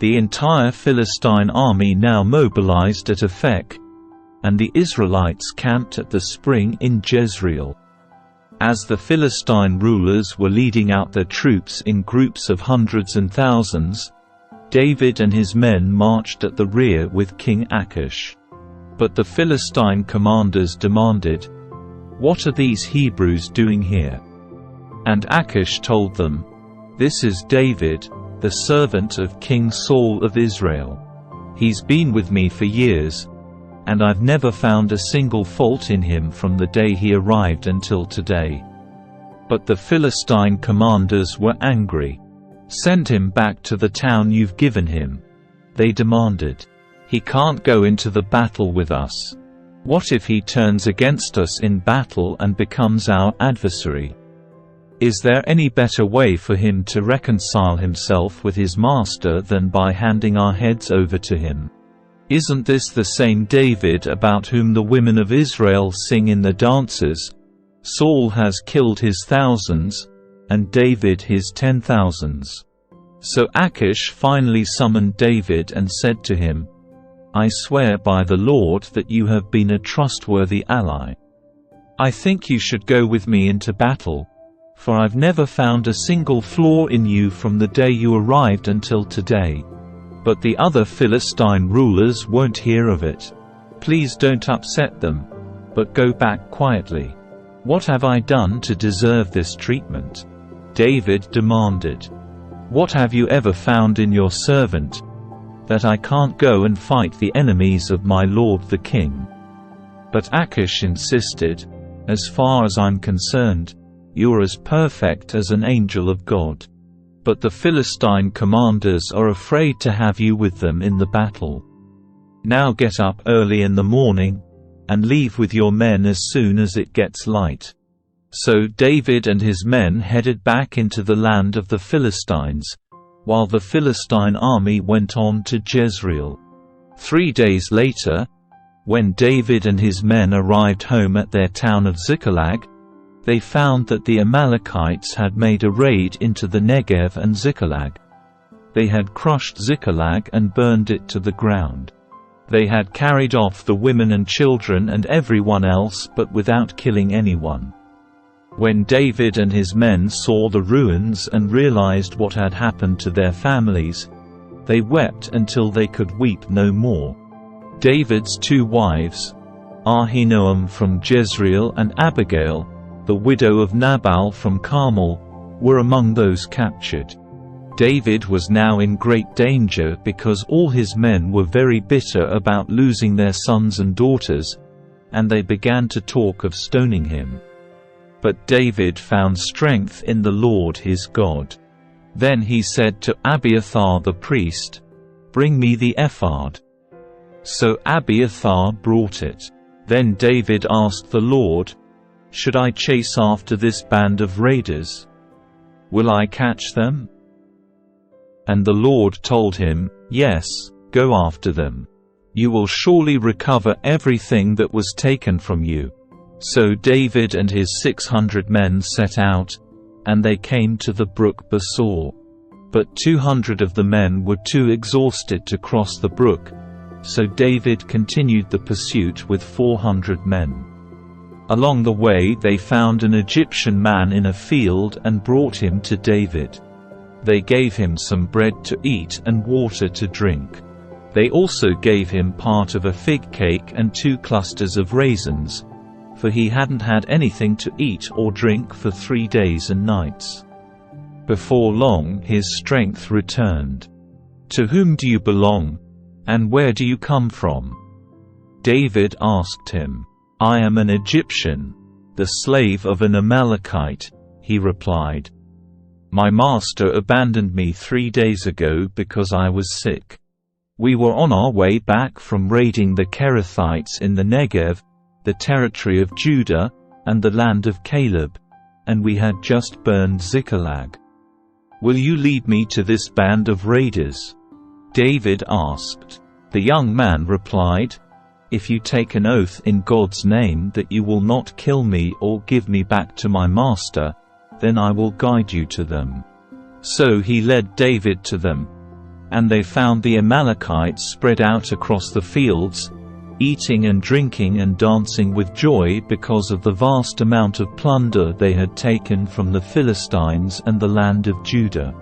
The entire Philistine army now mobilized at Aphek, and the Israelites camped at the spring in Jezreel. As the Philistine rulers were leading out their troops in groups of hundreds and thousands, David and his men marched at the rear with King Achish. But the Philistine commanders demanded, "What are these Hebrews doing here?" And Achish told them, "This is David, the servant of King Saul of Israel. He's been with me for years, and I've never found a single fault in him from the day he arrived until today." But the Philistine commanders were angry. "Send him back to the town you've given him," they demanded. "He can't go into the battle with us. What if he turns against us in battle and becomes our adversary? Is there any better way for him to reconcile himself with his master than by handing our heads over to him? Isn't this the same David about whom the women of Israel sing in the dances? Saul has killed his thousands, and David his 10,000s. So Achish finally summoned David and said to him, "I swear by the Lord that you have been a trustworthy ally. I think you should go with me into battle, for I've never found a single flaw in you from the day you arrived until today." But the other Philistine rulers won't hear of it. "Please don't upset them, but go back quietly. What have I done to deserve this treatment?" David demanded. "What have you ever found in your servant, that I can't go and fight the enemies of my lord the king?" But Achish insisted, "As far as I'm concerned, you're as perfect as an angel of God. But the Philistine commanders are afraid to have you with them in the battle. Now get up early in the morning, and leave with your men as soon as it gets light." So David and his men headed back into the land of the Philistines, while the Philistine army went on to Jezreel. 3 days later, when David and his men arrived home at their town of Ziklag, they found that the Amalekites had made a raid into the Negev and Ziklag. They had crushed Ziklag and burned it to the ground. They had carried off the women and children and everyone else, but without killing anyone. When David and his men saw the ruins and realized what had happened to their families, they wept until they could weep no more. David's 2 wives, Ahinoam from Jezreel and Abigail, the widow of Nabal from Carmel, were among those captured. David was now in great danger because all his men were very bitter about losing their sons and daughters, and they began to talk of stoning him. But David found strength in the Lord his God. Then he said to Abiathar the priest, "Bring me the ephod." So Abiathar brought it. Then David asked the Lord, "Should I chase after this band of raiders? Will I catch them?" And the Lord told him, "Yes, go after them. You will surely recover everything that was taken from you." So David and his 600 men set out, and they came to the brook Besor. But 200 of the men were too exhausted to cross the brook, so David continued the pursuit with 400 men. Along the way they found an Egyptian man in a field and brought him to David. They gave him some bread to eat and water to drink. They also gave him part of a fig cake and 2 clusters of raisins, for he hadn't had anything to eat or drink for 3 days and nights. Before long his strength returned. "To whom do you belong, and where do you come from?" David asked him. "I am an Egyptian, the slave of an Amalekite," he replied. "My master abandoned me 3 days ago because I was sick. We were on our way back from raiding the Kerethites in the Negev, the territory of Judah, and the land of Caleb, and we had just burned Ziklag. Will you lead me to this band of raiders?" David asked. The young man replied, "If you take an oath in God's name that you will not kill me or give me back to my master, then I will guide you to them." So he led David to them, And they found the Amalekites spread out across the fields, eating and drinking and dancing with joy because of the vast amount of plunder they had taken from the Philistines and the land of Judah.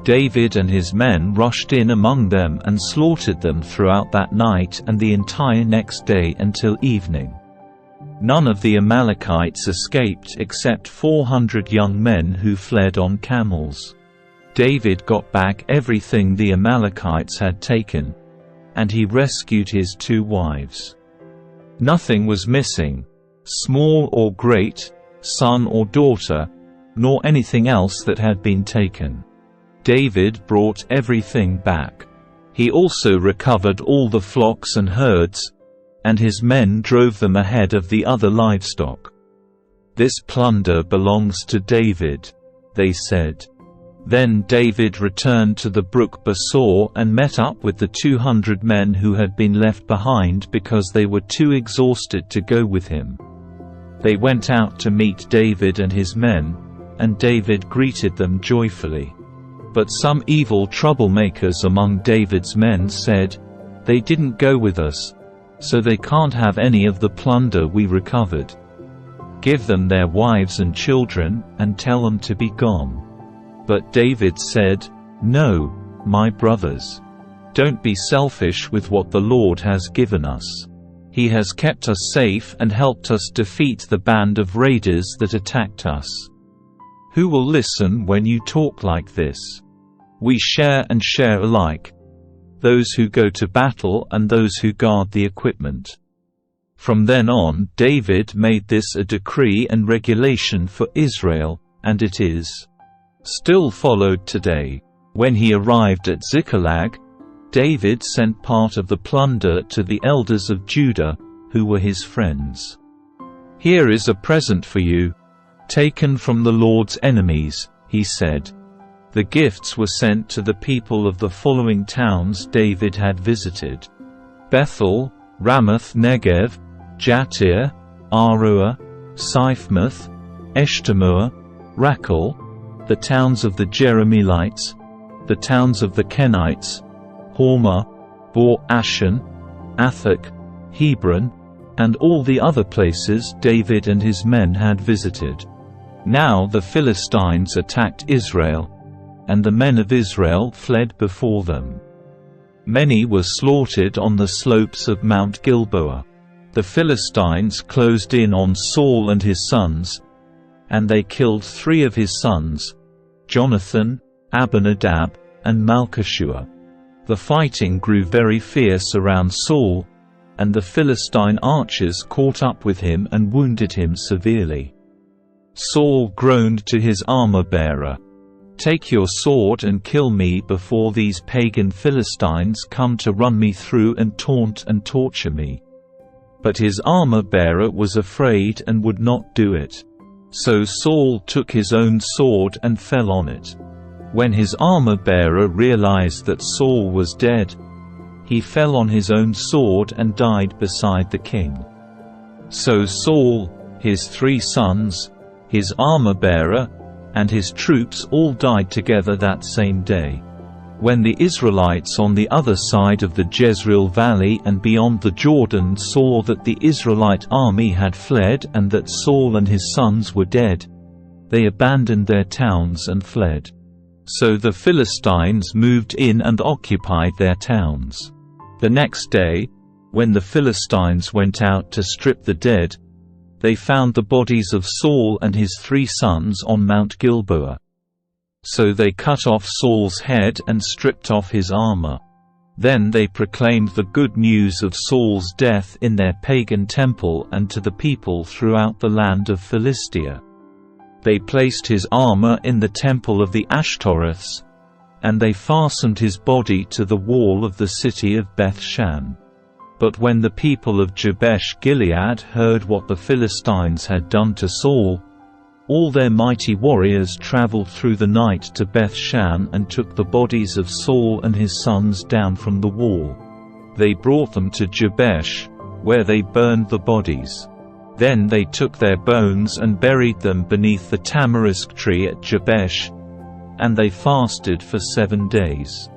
David and his men rushed in among them and slaughtered them throughout that night and the entire next day until evening. None of the Amalekites escaped except 400 young men who fled on camels. David got back everything the Amalekites had taken, and he rescued his 2 wives. Nothing was missing, small or great, son or daughter, nor anything else that had been taken. David brought everything back. He also recovered all the flocks and herds, and his men drove them ahead of the other livestock. "This plunder belongs to David," they said. Then David returned to the brook Besor and met up with the 200 men who had been left behind because they were too exhausted to go with him. They went out to meet David and his men, and David greeted them joyfully. But some evil troublemakers among David's men said, "They didn't go with us, so they can't have any of the plunder we recovered. Give them their wives and children, and tell them to be gone." But David said, "No, my brothers. Don't be selfish with what the Lord has given us. He has kept us safe and helped us defeat the band of raiders that attacked us. Who will listen when you talk like this? We share and share alike, those who go to battle and those who guard the equipment." From then on, David made this a decree and regulation for Israel, and it is still followed today. When he arrived at Ziklag, David sent part of the plunder to the elders of Judah, who were his friends. "Here is a present for you, taken from the Lord's enemies," he said. The gifts were sent to the people of the following towns David had visited: Bethel, Ramoth Negev, Jattir, Aroer, Siphmoth, Eshtemoa, Rakel, the towns of the Jerahmeelites, the towns of the Kenites, Hormah, Bor-Ashan, Athak, Hebron, and all the other places David and his men had visited. Now the Philistines attacked Israel, and the men of Israel fled before them. Many were slaughtered on the slopes of Mount Gilboa. The Philistines closed in on Saul and his sons, and they killed 3 of his sons, Jonathan, Abinadab, and Malchishua. The fighting grew very fierce around Saul, and the Philistine archers caught up with him and wounded him severely. Saul groaned to his armor-bearer, "Take your sword and kill me before these pagan Philistines come to run me through and taunt and torture me." But his armor-bearer was afraid and would not do it. So Saul took his own sword and fell on it. When his armor-bearer realized that Saul was dead, he fell on his own sword and died beside the king. So Saul, his 3 sons, his armor-bearer, and his troops all died together that same day. When the Israelites on the other side of the Jezreel Valley and beyond the Jordan saw that the Israelite army had fled and that Saul and his sons were dead, they abandoned their towns and fled. So the Philistines moved in and occupied their towns. The next day, when the Philistines went out to strip the dead, they found the bodies of Saul and his 3 sons on Mount Gilboa. So they cut off Saul's head and stripped off his armor. Then they proclaimed the good news of Saul's death in their pagan temple and to the people throughout the land of Philistia. They placed his armor in the temple of the Ashtoreths, and they fastened his body to the wall of the city of Beth-shan. But when the people of Jabesh-Gilead heard what the Philistines had done to Saul, all their mighty warriors traveled through the night to Beth-shan and took the bodies of Saul and his sons down from the wall. They brought them to Jabesh, where they burned the bodies. Then they took their bones and buried them beneath the tamarisk tree at Jabesh, and they fasted for 7 days.